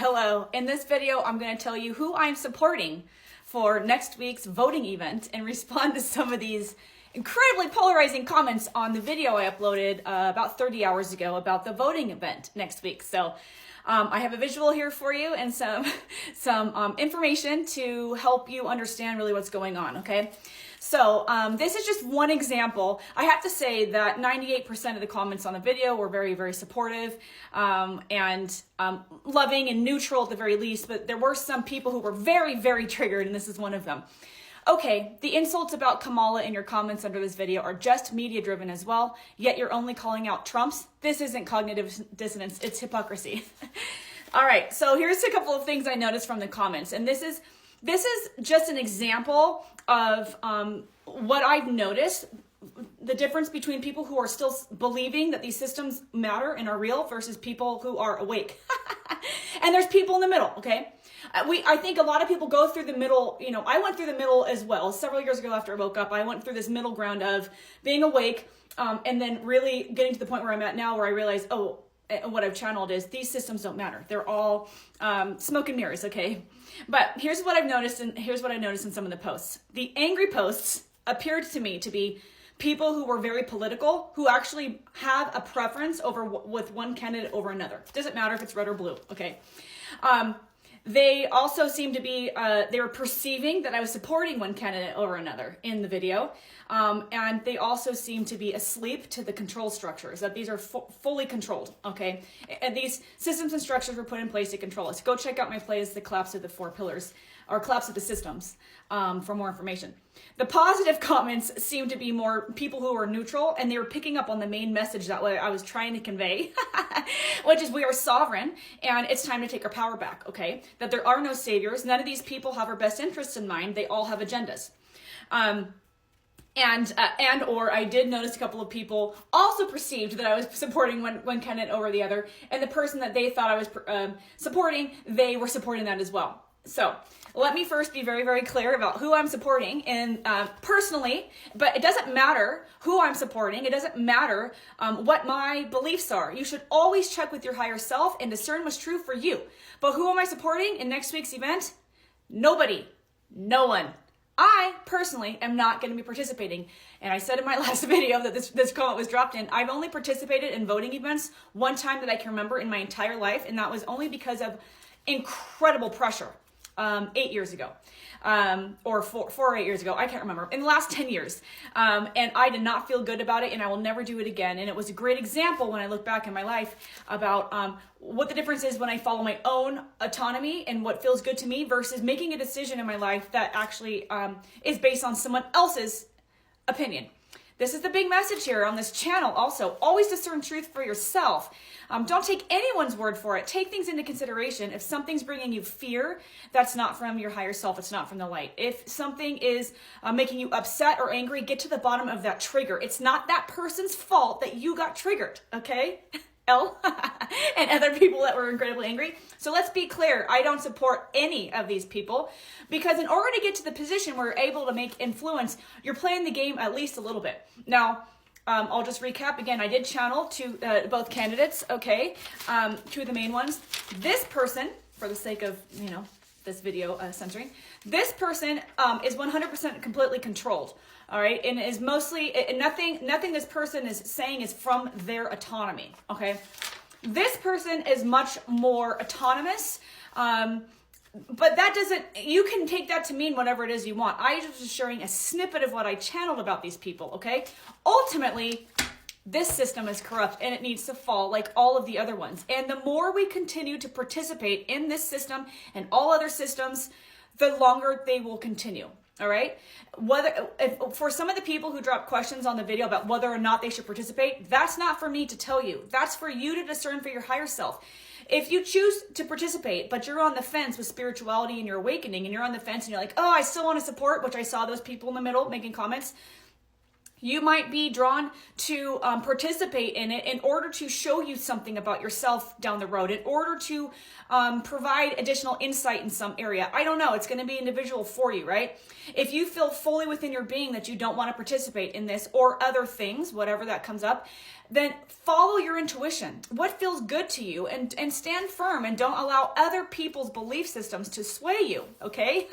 Hello, in this video I'm going to tell you who I'm supporting for next week's voting event and respond to some of these incredibly polarizing comments on the video I uploaded about 30 hours ago about the voting event next week. So I have a visual here for you and some information to help you understand really what's going on, okay? So this is just one example. I have to say that 98% of the comments on the video were very, very supportive and loving and neutral at the very least, but there were some people who were very, very triggered, and this is one of them. Okay, the insults about Kamala in your comments under this video are just media driven as well, yet you're only calling out Trump's. This isn't cognitive dissonance, it's hypocrisy. All right, so here's a couple of things I noticed from the comments, and this is just an example of what I've noticed, the difference between people who are still believing that these systems matter and are real versus people who are awake. And there's people in the middle, okay? I think a lot of people go through the middle, you know, I went through the middle as well. Several years ago after I woke up, I went through this middle ground of being awake and then really getting to the point where I'm at now where I realize, oh, what I've channeled is these systems don't matter. They're all smoke and mirrors, okay? But here's what I've noticed, and here's what I noticed in some of the posts. The angry posts appeared to me to be people who were very political, who actually have a preference over with one candidate over another. Doesn't matter if it's red or blue, okay? They also seem to be, they were perceiving that I was supporting one candidate over another in the video. And they also seem to be asleep to the control structures, that these are fully controlled, okay? And these systems and structures were put in place to control us. Go check out my playlist, The Collapse of the Four Pillars, or Collapse of the Systems, for more information. The positive comments seem to be more people who are neutral, and they were picking up on the main message that I was trying to convey, which is we are sovereign, and it's time to take our power back, okay? That there are no saviors. None of these people have our best interests in mind. They all have agendas. Or I did notice a couple of people also perceived that I was supporting one candidate over the other, and the person that they thought I was supporting, they were supporting that as well. So let me first be very, very clear about who I'm supporting and personally, but it doesn't matter who I'm supporting. It doesn't matter what my beliefs are. You should always check with your higher self and discern what's true for you. But who am I supporting in next week's event? Nobody. No one. I personally am not going to be participating. And I said in my last video that this comment was dropped in. I've only participated in voting events one time that I can remember in my entire life, and that was only because of incredible pressure. 8 years ago, or 4 or 8 years ago, I can't remember, in the last 10 years. And I did not feel good about it, and I will never do it again. And it was a great example when I look back in my life about what the difference is when I follow my own autonomy and what feels good to me versus making a decision in my life that actually is based on someone else's opinion. This is the big message here on this channel also. Always discern truth for yourself. Don't take anyone's word for it. Take things into consideration. If something's bringing you fear, that's not from your higher self. It's not from the light. If something is making you upset or angry, get to the bottom of that trigger. It's not that person's fault that you got triggered, okay? And other people that were incredibly angry. So let's be clear. I don't support any of these people because in order to get to the position where you're able to make influence, you're playing the game at least a little bit. Now, I'll just recap again. I did channel to both candidates, okay? Two of the main ones. This person, for the sake of, you know, this video censoring, this person is 100% completely controlled. All right, and is mostly nothing this person is saying is from their autonomy. Okay, this person is much more autonomous, but that doesn't. You can take that to mean whatever it is you want. I was just sharing a snippet of what I channeled about these people. Okay, ultimately, this system is corrupt and it needs to fall like all of the other ones. And the more we continue to participate in this system and all other systems, the longer they will continue. All right. For some of the people who drop questions on the video about whether or not they should participate, that's not for me to tell you. That's for you to discern for your higher self. If you choose to participate, but you're on the fence with spirituality and your awakening, and you're on the fence and you're like, oh, I still want to support, which I saw those people in the middle making comments. You might be drawn to participate in it in order to show you something about yourself down the road, in order to provide additional insight in some area. I don't know. It's going to be individual for you, right? If you feel fully within your being that you don't want to participate in this or other things, whatever that comes up, then follow your intuition. What feels good to you, and stand firm, and don't allow other people's belief systems to sway you, okay?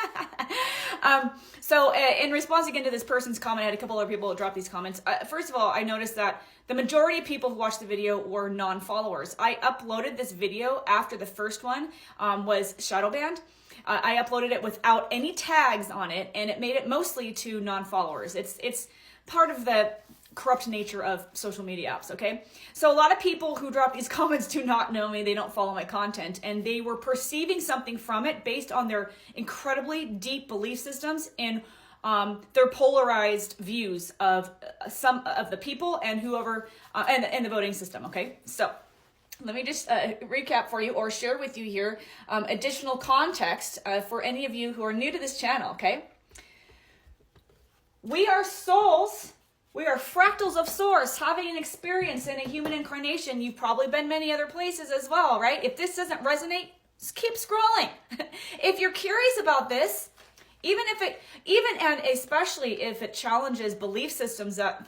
So in response again to this person's comment, I had a couple other people drop these comments. First of all, I noticed that the majority of people who watched the video were non-followers. I uploaded this video after the first one was shadow banned. I uploaded it without any tags on it, and it made it mostly to non-followers. It's part of the corrupt nature of social media apps, okay? So a lot of people who drop these comments do not know me, they don't follow my content, and they were perceiving something from it based on their incredibly deep belief systems and their polarized views of some of the people and whoever, and the voting system, okay? So let me just recap for you, or share with you here additional context for any of you who are new to this channel, okay? We are souls. We are fractals of source, having an experience in a human incarnation. You've probably been many other places as well, right? If this doesn't resonate, just keep scrolling. If you're curious about this, even and especially if it challenges belief systems that,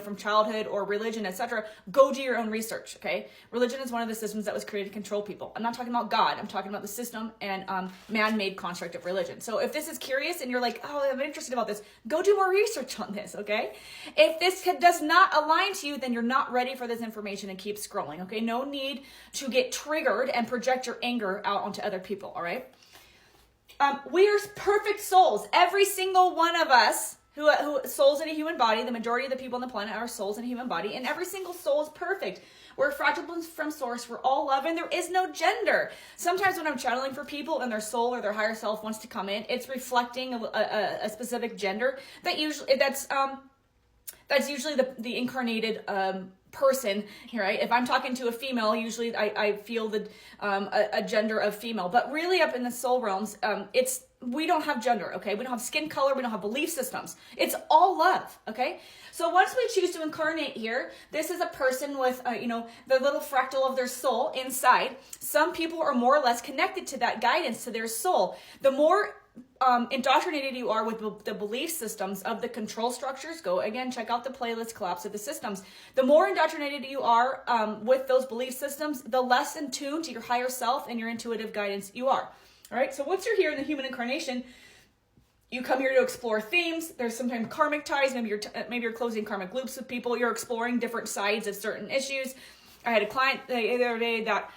from childhood or religion, etc., go do your own research, okay? Religion is one of the systems that was created to control people. I'm not talking about God. I'm talking about the system and man-made construct of religion. So if this is curious and you're like, oh, I'm interested about this, go do more research on this, okay? If this does not align to you, then you're not ready for this information, and keep scrolling, okay? No need to get triggered and project your anger out onto other people, all right? We are perfect souls. Every single one of us who souls in a human body, the majority of the people on the planet are souls in a human body, and every single soul is perfect. We're fractals from source. We're all love, and there is no gender. Sometimes when I'm channeling for people and their soul or their higher self wants to come in, it's reflecting a specific gender that's usually the incarnated person, right? If I'm talking to a female, usually I feel a gender of female, but really up in the soul realms, we don't have gender, okay? We don't have skin color, we don't have belief systems. It's all love, okay? So once we choose to incarnate here, this is a person with, the little fractal of their soul inside. Some people are more or less connected to that guidance, to their soul. The more indoctrinated you are with the belief systems of the control structures, go again, check out the playlist Collapse of the Systems. The more indoctrinated you are with those belief systems, the less in tune to your higher self and your intuitive guidance you are. All right, so once you're here in the human incarnation, you come here to explore themes. There's sometimes karmic ties. Maybe you're closing karmic loops with people. You're exploring different sides of certain issues. I had a client the other day that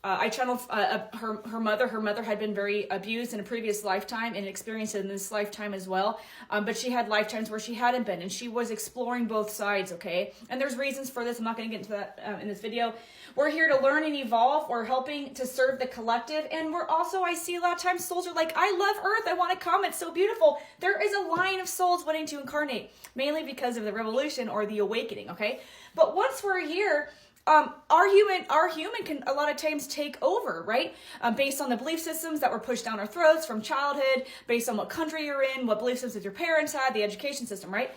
I channeled her mother. Her mother had been very abused in a previous lifetime and experienced it in this lifetime as well. But she had lifetimes where she hadn't been, and she was exploring both sides, okay? And there's reasons for this. I'm not going to get into that in this video. We're here to learn and evolve. We're helping to serve the collective. And we're also, I see a lot of times souls are like, I love Earth. I want to come. It's so beautiful. There is a line of souls wanting to incarnate, mainly because of the revolution or the awakening, okay? But once we're here, our human can a lot of times take over, right? Based on the belief systems that were pushed down our throats from childhood, based on what country you're in, what belief systems your parents had, the education system, right?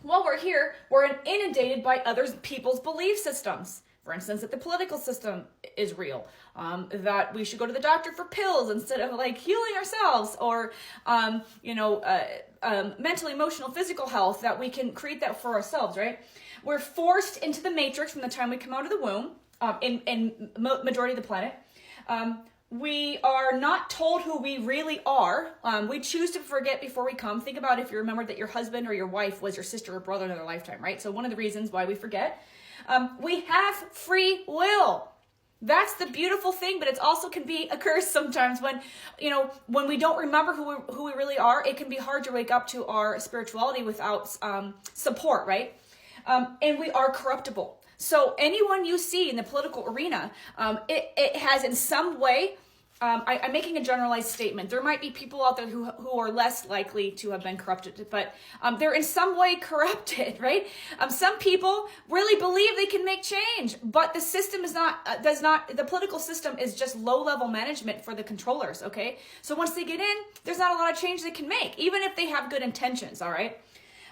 While we're here, we're inundated by other people's belief systems. For instance, that the political system is real, that we should go to the doctor for pills instead of like healing ourselves, or, mental, emotional, physical health, that we can create that for ourselves, right? We're forced into the matrix from the time we come out of the womb, in majority of the planet. We are not told who we really are. We choose to forget before we come. Think about if you remember that your husband or your wife was your sister or brother in another lifetime, right? So one of the reasons why we forget. We have free will. That's the beautiful thing, but it also can be a curse sometimes when we don't remember who we really are. It can be hard to wake up to our spirituality without support, right? And we are corruptible. So anyone you see in the political arena, it has in some way, I'm making a generalized statement. There might be people out there who are less likely to have been corrupted, but they're in some way corrupted, right? Some people really believe they can make change, but the system the political system is just low-level management for the controllers, okay? So once they get in, there's not a lot of change they can make, even if they have good intentions, all right?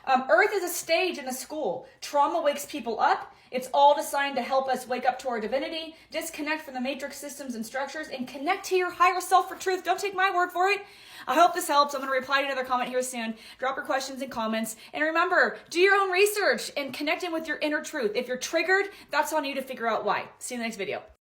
Earth is a stage in a school. Trauma wakes people up. It's all designed to help us wake up to our divinity, disconnect from the matrix systems and structures, and connect to your higher self for truth. Don't take my word for it. I hope this helps. I'm going to reply to another comment here soon. Drop your questions and comments. And remember, do your own research and connect in with your inner truth. If you're triggered, that's on you to figure out why. See you in the next video.